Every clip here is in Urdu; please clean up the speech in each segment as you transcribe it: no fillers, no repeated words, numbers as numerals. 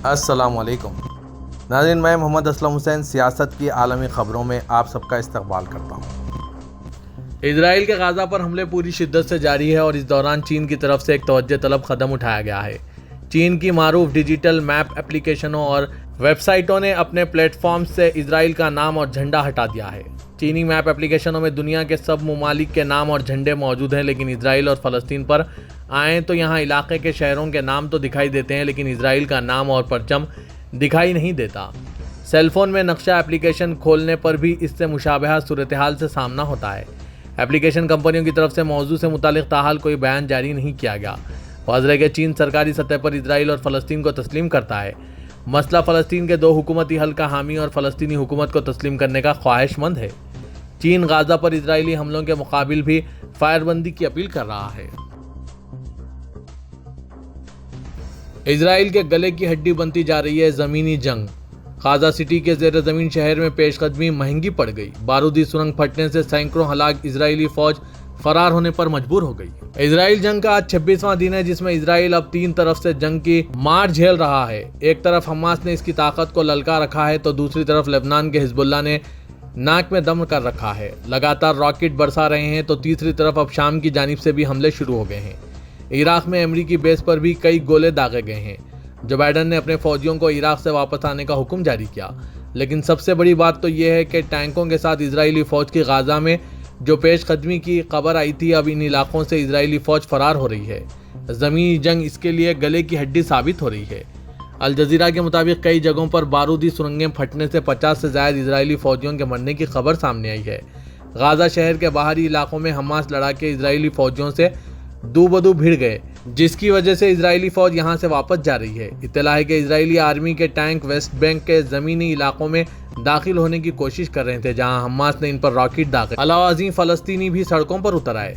السلام علیکم ناظرین، میں محمد اسلم حسین سیاست کی عالمی خبروں میں آپ سب کا استقبال کرتا ہوں۔ اسرائیل کے غزہ پر حملے پوری شدت سے جاری ہے اور اس دوران چین کی طرف سے ایک توجہ طلب قدم اٹھایا گیا ہے۔ چین کی معروف ڈیجیٹل میپ اپلیکیشنوں اور ویب سائٹوں نے اپنے پلیٹ فارم سے اسرائیل کا نام اور جھنڈا ہٹا دیا ہے۔ چینی میپ اپلیکیشنوں میں دنیا کے سب ممالک کے نام اور جھنڈے موجود ہیں، لیکن اسرائیل اور فلسطین پر آئیں تو یہاں علاقے کے شہروں کے نام تو دکھائی دیتے ہیں، لیکن اسرائیل کا نام اور پرچم دکھائی نہیں دیتا۔ سیل فون میں نقشہ اپلیکیشن کھولنے پر بھی اس سے مشابہہ صورتحال سے سامنا ہوتا ہے۔ اپلیکیشن کمپنیوں کی طرف سے موضوع سے متعلق تاحال کوئی بیان جاری نہیں کیا گیا۔ واضح ہے کہ چین سرکاری سطح پر اسرائیل اور فلسطین کو تسلیم کرتا ہے۔ مسئلہ فلسطین کے دو حکومتی حل کا حامی اور فلسطینی حکومت کو تسلیم کرنے کا خواہش مند ہے۔ چین غزہ پر اسرائیلی حملوں کے مقابل بھی فائر بندی کی اپیل کر رہا ہے۔ اسرائیل کے گلے کی ہڈی بنتی جا رہی ہے زمینی جنگ۔ غزہ سٹی کے زیر زمین شہر میں پیش قدمی مہنگی پڑ گئی۔ بارودی سرنگ پھٹنے سے سینکڑوں ہلاک اسرائیلی فوج فرار ہونے پر مجبور ہو گئی۔ اسرائیل جنگ کا آج 26واں دن ہے، جس میں اسرائیل اب 3 طرف سے جنگ کی مار جھیل رہا ہے۔ ایک طرف حماس نے اس کی طاقت کو للکا رکھا ہے تو دوسری طرف لبنان کے حزب اللہ نے ناک میں دم کر رکھا ہے۔ لگاتار راکٹ برسا رہے ہیں تو تیسری طرف اب شام کی جانب سے بھی حملے شروع ہو گئے ہیں۔ عراق میں امریکی بیس پر بھی کئی گولے داغے گئے ہیں۔ جو بائیڈن نے اپنے فوجیوں کو عراق سے واپس آنے کا حکم جاری کیا، لیکن سب سے بڑی بات تو یہ ہے کہ ٹینکوں کے ساتھ اسرائیلی فوج کی غزہ میں جو پیش قدمی کی خبر آئی تھی، اب ان علاقوں سے اسرائیلی فوج فرار ہو رہی ہے۔ زمینی جنگ اس کے لیے گلے کی ہڈی ثابت ہو رہی ہے۔ الجزیرہ کے مطابق کئی جگہوں پر بارودی سرنگیں پھٹنے سے 50 سے زائد اسرائیلی فوجیوں کے مرنے کی خبر سامنے آئی ہے۔ غزہ شہر کے باہری علاقوں میں حماس لڑاکے اسرائیلی فوجیوں سے دو بدو بھیڑ گئے، جس کی وجہ سے اسرائیلی فوج یہاں سے واپس جا رہی ہے۔ اطلاع ہے کہ اسرائیلی آرمی کے ٹینک ویسٹ بینک کے زمینی علاقوں میں داخل ہونے کی کوشش کر رہے تھے، جہاں حماس نے ان پر راکٹ داغے۔ علاوہ ازیں فلسطینی بھی سڑکوں پر اتر آئے،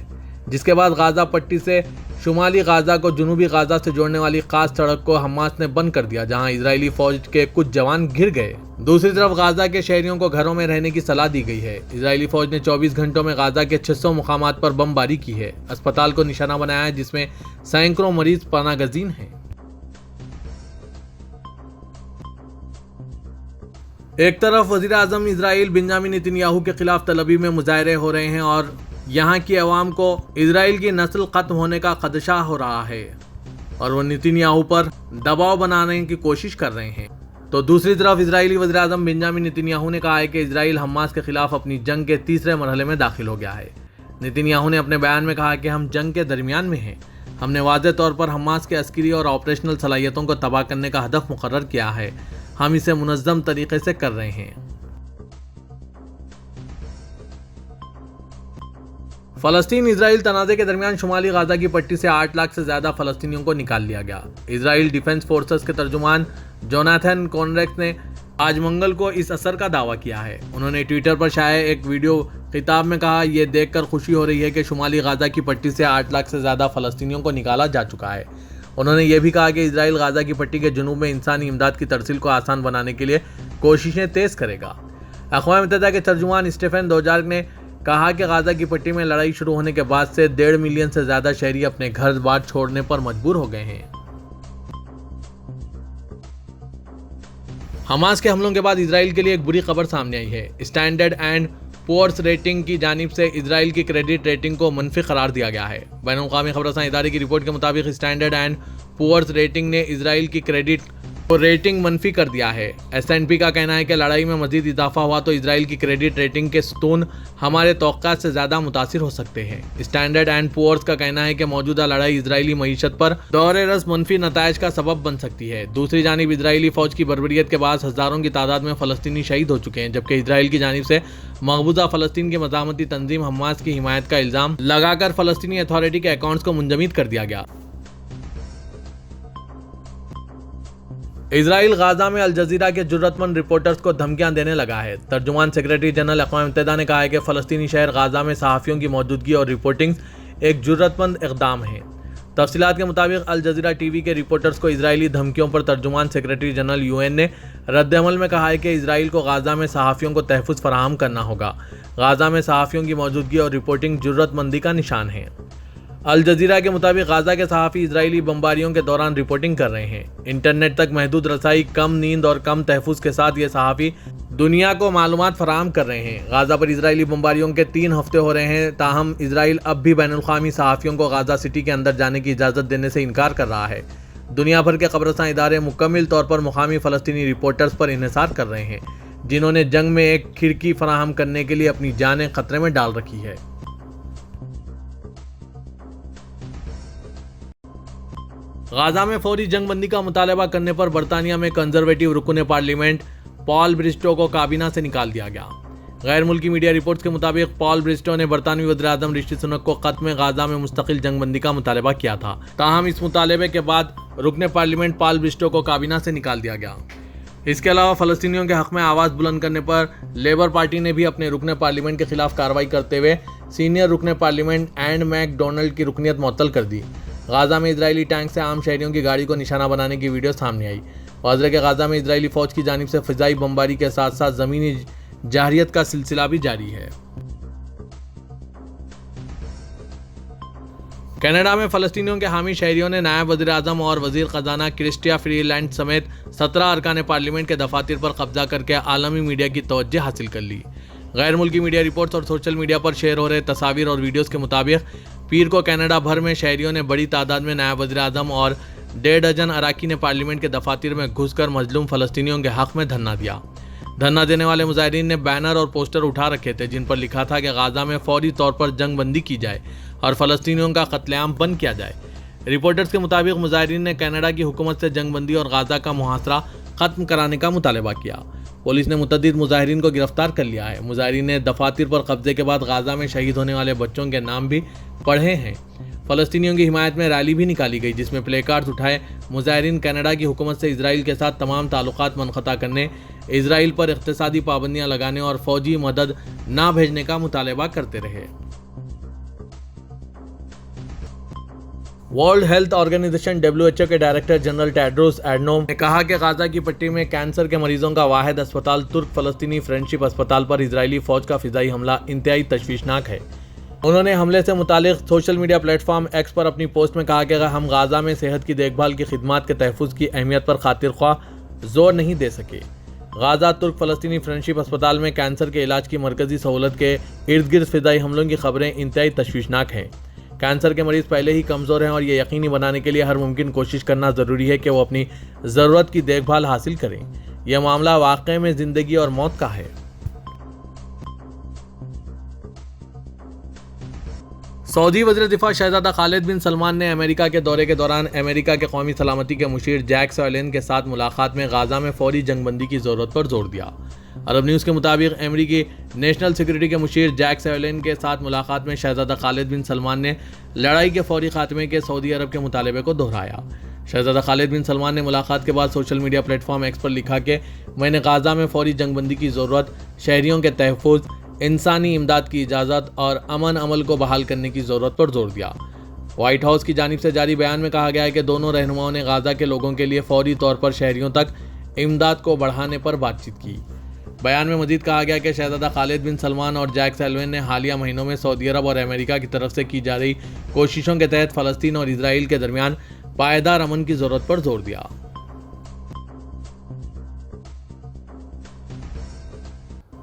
جس کے بعد غزہ پٹی سے شمالی غزہ کو جنوبی غزہ سے جوڑنے والی خاص سڑک کو حماس نے بند کر دیا، جہاں اسرائیلی فوج کے کچھ جوان گر گئے۔ دوسری طرف غزہ کے شہریوں کو گھروں میں رہنے کی صلاح دی گئی ہے۔ اسرائیلی فوج نے 24 گھنٹوں میں غزہ کے 600 مقامات پر بم باری کی ہے، اسپتال کو نشانہ بنایا ہے، جس میں سینکڑوں مریض پناہ گزین ہیں۔ ایک طرف وزیر اعظم اسرائیل بنیامین نتنیاہو کے خلاف تل ابیب میں مظاہرے ہو رہے ہیں اور یہاں کی عوام کو اسرائیل کی نسل ختم ہونے کا خدشہ ہو رہا ہے اور وہ نتنیاہو پر دباؤ بنانے کی کوشش کر رہے ہیں، تو دوسری طرف اسرائیلی وزیر اعظم بنیامین نتنیاہو نے کہا ہے کہ اسرائیل حماس کے خلاف اپنی جنگ کے تیسرے مرحلے میں داخل ہو گیا ہے۔ نتنیاہو نے اپنے بیان میں کہا کہ ہم جنگ کے درمیان میں ہیں۔ ہم نے واضح طور پر حماس کے عسکری اور آپریشنل صلاحیتوں کو تباہ کرنے کا ہدف مقرر کیا ہے۔ ہم اسے منظم طریقے سے کر رہے ہیں۔ فلسطین اسرائیل تنازع کے درمیان شمالی غزہ کی پٹی سے 8 لاکھ سے زیادہ فلسطینیوں کو نکال لیا گیا۔ اسرائیل ڈیفنس فورسز کے ترجمان جوناتھن کونریکس نے آج منگل کو اس اثر کا دعویٰ کیا ہے۔ انہوں نے ٹویٹر پر شائع ایک ویڈیو خطاب میں کہا، یہ دیکھ کر خوشی ہو رہی ہے کہ شمالی غزہ کی پٹی سے 8 لاکھ سے زیادہ فلسطینیوں کو نکالا جا چکا ہے۔ انہوں نے یہ بھی کہا کہ اسرائیل غزہ کی پٹی کے جنوب میں انسانی امداد کی ترسیل کو آسان بنانے کے لیے کوششیں تیز کرے گا۔ اقوام متحدہ کے ترجمان اسٹیفن دوجارک نے کہا کہ غزہ کی پٹی میں لڑائی شروع ہونے کے بعد سے 1.5 ملین سے زیادہ شہری اپنے گھر بار چھوڑنے پر مجبور ہو گئے ہیں۔ حماس کے حملوں کے بعد اسرائیل کے لیے ایک بری خبر سامنے آئی ہے۔ اسٹینڈرڈ اینڈ پورس ریٹنگ کی جانب سے اسرائیل کی کریڈٹ ریٹنگ کو منفی قرار دیا گیا ہے۔ بین الاقوامی خبررساں ادارے کی رپورٹ کے مطابق اسٹینڈرڈ اینڈ پورس ریٹنگ نے اسرائیل کی کریڈٹ ریٹنگ منفی کر دیا ہے۔ S&P کا کہنا ہے کہ لڑائی میں مزید اضافہ ہوا تو اسرائیل کی کریڈٹ ریٹنگ کے ستون ہمارے توقعات سے زیادہ متاثر ہو سکتے ہیں۔ اسٹینڈرڈ اینڈ پورس کا کہنا ہے کہ موجودہ لڑائی اسرائیلی معیشت پر دور رس منفی نتائج کا سبب بن سکتی ہے۔ دوسری جانب اسرائیلی فوج کی بربریت کے بعد ہزاروں کی تعداد میں فلسطینی شہید ہو چکے ہیں، جبکہ اسرائیل کی جانب سے مقبوضہ فلسطین کی مزاحمتی تنظیم حماس کی حمایت کا الزام لگا کر فلسطینی اتھارٹی کے اکاؤنٹس کو منجمد کر دیا گیا۔ اسرائیل غزہ میں الجزیرہ کے جرأت مند رپورٹرز کو دھمکیاں دینے لگا ہے۔ ترجمان سیکریٹری جنرل اقوام متحدہ نے کہا ہے کہ فلسطینی شہر غزہ میں صحافیوں کی موجودگی اور رپورٹنگ ایک جرأت مند اقدام ہے۔ تفصیلات کے مطابق الجزیرہ ٹی وی کے رپورٹرز کو اسرائیلی دھمکیوں پر ترجمان سیکریٹری جنرل UN نے رد عمل میں کہا ہے کہ اسرائیل کو غزہ میں صحافیوں کو تحفظ فراہم کرنا ہوگا۔ غزہ میں صحافیوں کی موجودگی اور رپورٹنگ جرأت مندی کا نشان ہے۔ الجزیرہ کے مطابق غزہ کے صحافی اسرائیلی بمباریوں کے دوران رپورٹنگ کر رہے ہیں۔ انٹرنیٹ تک محدود رسائی، کم نیند اور کم تحفظ کے ساتھ یہ صحافی دنیا کو معلومات فراہم کر رہے ہیں۔ غزہ پر اسرائیلی بمباریوں کے 3 ہفتے ہو رہے ہیں، تاہم اسرائیل اب بھی بین الاقوامی صحافیوں کو غزہ سٹی کے اندر جانے کی اجازت دینے سے انکار کر رہا ہے۔ دنیا بھر کے خبررساں ادارے مکمل طور پر مقامی فلسطینی رپورٹرز پر انحصار کر رہے ہیں، جنہوں نے جنگ میں ایک کھڑکی فراہم کرنے کے لیے اپنی جانیں خطرے میں ڈال رکھی ہے۔ غزہ میں فوری جنگ بندی کا مطالبہ کرنے پر برطانیہ میں کنزرویٹو رکن پارلیمنٹ پال برسٹو کو کابینہ سے نکال دیا گیا۔ غیر ملکی میڈیا رپورٹس کے مطابق پال برسٹو نے برطانوی وزیر اعظم رشی سنک کو خط میں غزہ میں مستقل جنگ بندی کا مطالبہ کیا تھا، تاہم اس مطالبے کے بعد رکن پارلیمنٹ پال برسٹو کو کابینہ سے نکال دیا گیا۔ اس کے علاوہ فلسطینیوں کے حق میں آواز بلند کرنے پر لیبر پارٹی نے بھی اپنے رکن پارلیمنٹ کے خلاف کارروائی کرتے ہوئے سینئر رکن پارلیمنٹ اینڈ میک ڈونلڈ کی رکنیت معطل کر دی۔ غزہ میں اسرائیلی ٹینک سے عام شہریوں کی گاڑی کو نشانہ بنانے کی ویڈیو سامنے آئی۔ واضح ہے کہ غزہ میں اسرائیلی فوج کی جانب سے فضائی بمباری کے ساتھ ساتھ زمینی جارحیت کا سلسلہ بھی جاری ہے۔ کینیڈا میں فلسطینیوں کے حامی شہریوں نے نائب وزیر اعظم اور وزیر خزانہ کرسٹیا فری لینڈ سمیت 17 ارکان پارلیمنٹ کے دفاتر پر قبضہ کر کے عالمی میڈیا کی توجہ حاصل کر لی۔ غیر ملکی میڈیا رپورٹس اور سوشل میڈیا پر شیئر ہو رہے تصاویر اور ویڈیوز کے مطابق پیر کو کینیڈا بھر میں شہریوں نے بڑی تعداد میں نائب وزیر اعظم اور 1.5 ڈزن اراکین پارلیمنٹ کے دفاتر میں گھس کر مظلوم فلسطینیوں کے حق میں دھرنا دیا۔ دھرنا دینے والے مظاہرین نے بینر اور پوسٹر اٹھا رکھے تھے جن پر لکھا تھا کہ غزہ میں فوری طور پر جنگ بندی کی جائے اور فلسطینیوں کا قتل عام بند کیا جائے۔ رپورٹرز کے مطابق مظاہرین نے کینیڈا کی حکومت سے جنگ بندی اور غزہ کا محاصرہ ختم کرانے کا مطالبہ کیا۔ پولیس نے متعدد مظاہرین کو گرفتار کر لیا ہے۔ مظاہرین نے دفاتر پر قبضے کے بعد غزہ میں شہید ہونے والے بچوں کے نام بھی پڑھے ہیں۔ فلسطینیوں کی حمایت میں ریلی بھی نکالی گئی جس میں پلے کارڈز اٹھائے مظاہرین کینیڈا کی حکومت سے اسرائیل کے ساتھ تمام تعلقات منقطع کرنے، اسرائیل پر اقتصادی پابندیاں لگانے اور فوجی مدد نہ بھیجنے کا مطالبہ کرتے رہے۔ ورلڈ ہیلتھ آرگنائزیشن WHO کے ڈائریکٹر جنرل ٹیڈروس ایڈنوم نے کہا کہ غزہ کی پٹی میں کینسر کے مریضوں کا واحد اسپتال ترک فلسطینی فرینڈشپ اسپتال پر اسرائیلی فوج کا فضائی حملہ انتہائی تشویشناک ہے۔ انہوں نے حملے سے متعلق social media platform X پر اپنی پوسٹ میں کہا کہ ہم غزہ میں صحت کی دیکھ بھال کی خدمات کے تحفظ کی اہمیت پر خاطر خواہ زور نہیں دے سکے۔ غزہ ترک فلسطینی فرینڈشپ اسپتال میں کینسر کے علاج کی مرکزی سہولت کے ارد گرد فضائی حملوں کی خبریں انتہائی تشویشناک ہیں۔ کینسر کے مریض پہلے ہی کمزور ہیں اور یہ یقینی بنانے کے لیے ہر ممکن کوشش کرنا ضروری ہے کہ وہ اپنی ضرورت کی دیکھ بھال حاصل کریں۔ یہ معاملہ واقعے میں زندگی اور موت کا ہے۔ سعودی وزیر دفاع شہزادہ خالد بن سلمان نے امریکہ کے دورے کے دوران امریکہ کے قومی سلامتی کے مشیر جیک سلیوان کے ساتھ ملاقات میں غزہ میں فوری جنگ بندی کی ضرورت پر زور دیا۔ عرب نیوز کے مطابق امریکی نیشنل سیکورٹی کے مشیر جیک سلیوان کے ساتھ ملاقات میں شہزادہ خالد بن سلمان نے لڑائی کے فوری خاتمے کے سعودی عرب کے مطالبے کو دہرایا۔ شہزادہ خالد بن سلمان نے ملاقات کے بعد social media platform X پر لکھا کہ میں نے غزہ میں فوری جنگ بندی کی ضرورت، شہریوں کے تحفظ، انسانی امداد کی اجازت اور امن عمل کو بحال کرنے کی ضرورت پر زور دیا۔ وائٹ ہاؤس کی جانب سے جاری بیان میں کہا گیا ہے کہ دونوں رہنماؤں نے غزہ کے لوگوں کے لیے فوری طور پر شہریوں تک امداد کو بڑھانے پر بات چیت کی۔ بیان میں مزید کہا گیا کہ شہزادہ خالد بن سلمان اور جیک سلیوان نے حالیہ مہینوں میں سعودی عرب اور امریکہ کی طرف سے کی جا رہی کوششوں کے تحت فلسطین اور اسرائیل کے درمیان پائیدار امن کی ضرورت پر زور دیا۔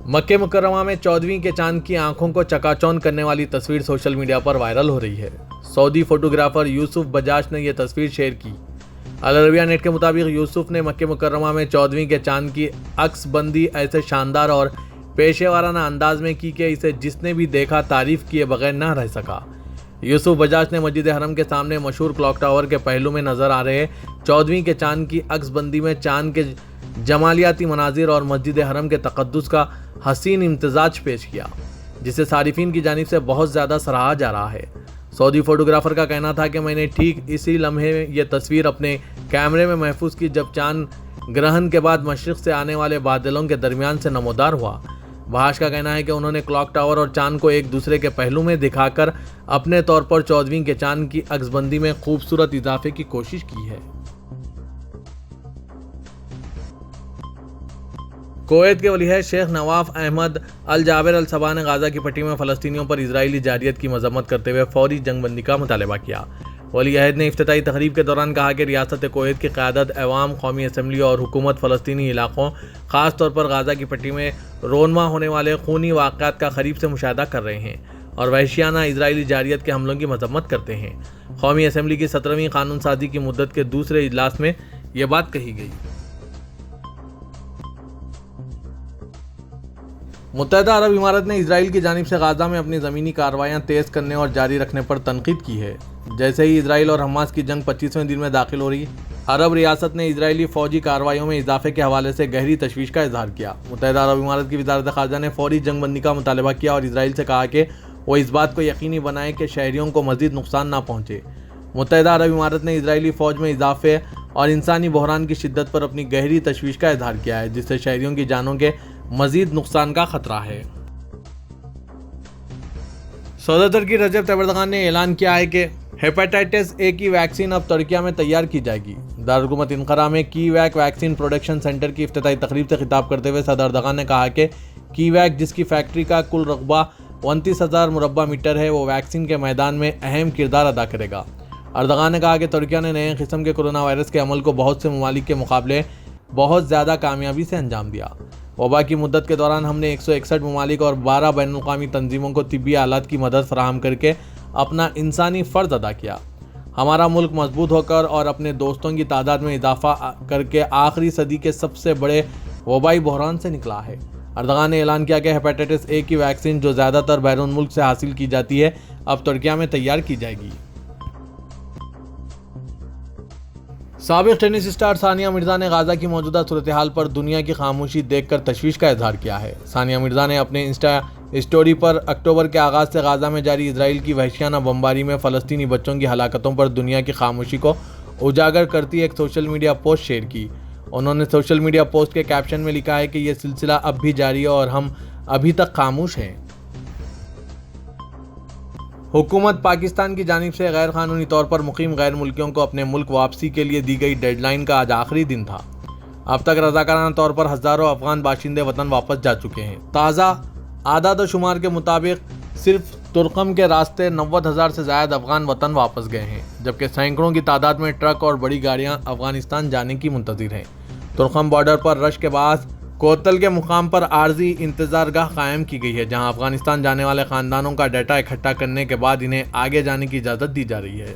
مکہ مکرمہ میں 14ویں کے چاند کی آنکھوں کو چکا چوند کرنے والی تصویر سوشل میڈیا پر وائرل ہو رہی ہے۔ سعودی فوٹوگرافر یوسف بجاش نے یہ تصویر شیئر کی۔ العربیہ نیٹ کے مطابق یوسف نے مکہ مکرمہ میں 14ویں کے چاند کی عکس بندی ایسے شاندار اور پیشے وارانہ انداز میں کی کہ اسے جس نے بھی دیکھا تعریف کیے بغیر نہ رہ سکا۔ یوسف بجاج نے مسجد حرم کے سامنے مشہور کلاک ٹاور کے پہلو میں نظر آ رہے 14ویں کے چاند کی عکس بندی میں چاند کے جمالیاتی مناظر اور مسجد حرم کے تقدس کا حسین امتزاج پیش کیا، جسے صارفین کی جانب سے بہت زیادہ سراہا جا رہا ہے۔ سعودی فوٹوگرافر کا کہنا تھا کہ میں نے ٹھیک اسی لمحے یہ تصویر اپنے کیمرے میں محفوظ کی جب چاند گرہن کے بعد مشرق سے آنے والے بادلوں کے درمیان سے نمودار ہوا۔ بھاش کا کہنا ہے کہ انہوں نے کلاک ٹاور اور چاند کو ایک دوسرے کے پہلو میں دکھا کر اپنے طور پر 14ویں کے چاند کی عکس بندی میں خوبصورت اضافے کی کوشش کی ہے۔ کویت کے ولی عہد شیخ نواف احمد الجابر الصباح نے غزہ کی پٹی میں فلسطینیوں پر اسرائیلی جارحیت کی مذمت کرتے ہوئے فوری جنگ بندی کا مطالبہ کیا۔ ولی عہد نے افتتاحی تقریب کے دوران کہا کہ ریاست کویت کی قیادت، عوام، قومی اسمبلی اور حکومت فلسطینی علاقوں، خاص طور پر غزہ کی پٹی میں رونما ہونے والے خونی واقعات کا قریب سے مشاہدہ کر رہے ہیں اور وحشیانہ اسرائیلی جارحیت کے حملوں کی مذمت کرتے ہیں۔ قومی اسمبلی کی 17ویں قانون سازی کی مدت کے دوسرے اجلاس میں یہ بات کہی گئی۔ متحدہ عرب امارات نے اسرائیل کی جانب سے غزہ میں اپنی زمینی کارروائیاں تیز کرنے اور جاری رکھنے پر تنقید کی ہے۔ جیسے ہی اسرائیل اور حماس کی جنگ 25ویں دن میں داخل ہو رہی، عرب ریاست نے اسرائیلی فوجی کارروائیوں میں اضافے کے حوالے سے گہری تشویش کا اظہار کیا۔ متحدہ عرب امارات کی وزارت خارجہ نے فوری جنگ بندی کا مطالبہ کیا اور اسرائیل سے کہا کہ وہ اس بات کو یقینی بنائے کہ شہریوں کو مزید نقصان نہ پہنچے۔ متحدہ عرب امارات نے اسرائیلی فوج میں اضافے اور انسانی بحران کی شدت پر اپنی گہری تشویش کا اظہار کیا ہے، جس سے شہریوں کی جانوں کے مزید نقصان کا خطرہ ہے۔ صدر ترکی رجب طیب اردوغان نے اعلان کیا ہے کہ ہیپاٹائٹس اے کی ویکسین اب ترکیہ میں تیار کی جائے گی۔ دارالحکومت انقرہ میں کی ویک ویکسین پروڈکشن سینٹر کی افتتاحی تقریب سے خطاب کرتے ہوئے صدر اردوغان نے کہا کہ کی ویک، جس کی فیکٹری کا کل رقبہ 29,000 مربع میٹر ہے، وہ ویکسین کے میدان میں اہم کردار ادا کرے گا۔ اردوغان نے کہا کہ ترکیہ نے نئے قسم کے کورونا وائرس کے عمل کو بہت سے ممالک کے مقابلے بہت زیادہ کامیابی سے انجام دیا۔ وبا کی مدت کے دوران ہم نے 161 ممالک اور 12 بین الاقوامی تنظیموں کو طبی آلات کی مدد فراہم کر کے اپنا انسانی فرض ادا کیا۔ ہمارا ملک مضبوط ہو کر اور اپنے دوستوں کی تعداد میں اضافہ کر کے آخری صدی کے سب سے بڑے وبائی بحران سے نکلا ہے۔ اردوغان نے اعلان کیا کہ ہیپاٹائٹس اے کی ویکسین، جو زیادہ تر بیرون ملک سے حاصل کی جاتی ہے، اب ترکیہ میں تیار کی جائے گی۔ سابق ٹینس اسٹار ثانیہ مرزا نے غزہ کی موجودہ صورتحال پر دنیا کی خاموشی دیکھ کر تشویش کا اظہار کیا ہے۔ ثانیہ مرزا نے اپنے انسٹا اسٹوری پر اکتوبر کے آغاز سے غزہ میں جاری اسرائیل کی وحشیانہ بمباری میں فلسطینی بچوں کی ہلاکتوں پر دنیا کی خاموشی کو اجاگر کرتی ایک سوشل میڈیا پوسٹ شیئر کی۔ انہوں نے سوشل میڈیا پوسٹ کے کیپشن میں لکھا ہے کہ یہ سلسلہ اب بھی جاری ہے اور ہم ابھی تک خاموش ہیں۔ حکومت پاکستان کی جانب سے غیر قانونی طور پر مقیم غیر ملکیوں کو اپنے ملک واپسی کے لیے دی گئی ڈیڈ لائن کا آج آخری دن تھا۔ اب تک رضاکارانہ طور پر ہزاروں افغان باشندے وطن واپس جا چکے ہیں۔ تازہ اعداد و شمار کے مطابق صرف ترقم کے راستے 90,000 سے زائد افغان وطن واپس گئے ہیں، جبکہ سینکڑوں کی تعداد میں ٹرک اور بڑی گاڑیاں افغانستان جانے کی منتظر ہیں۔ ترقم بارڈر پر رش کے بعد کوتل کے مقام پر عارضی انتظار گاہ قائم کی گئی ہے، جہاں افغانستان جانے والے خاندانوں کا ڈیٹا اکٹھا کرنے کے بعد انہیں آگے جانے کی اجازت دی جا رہی ہے۔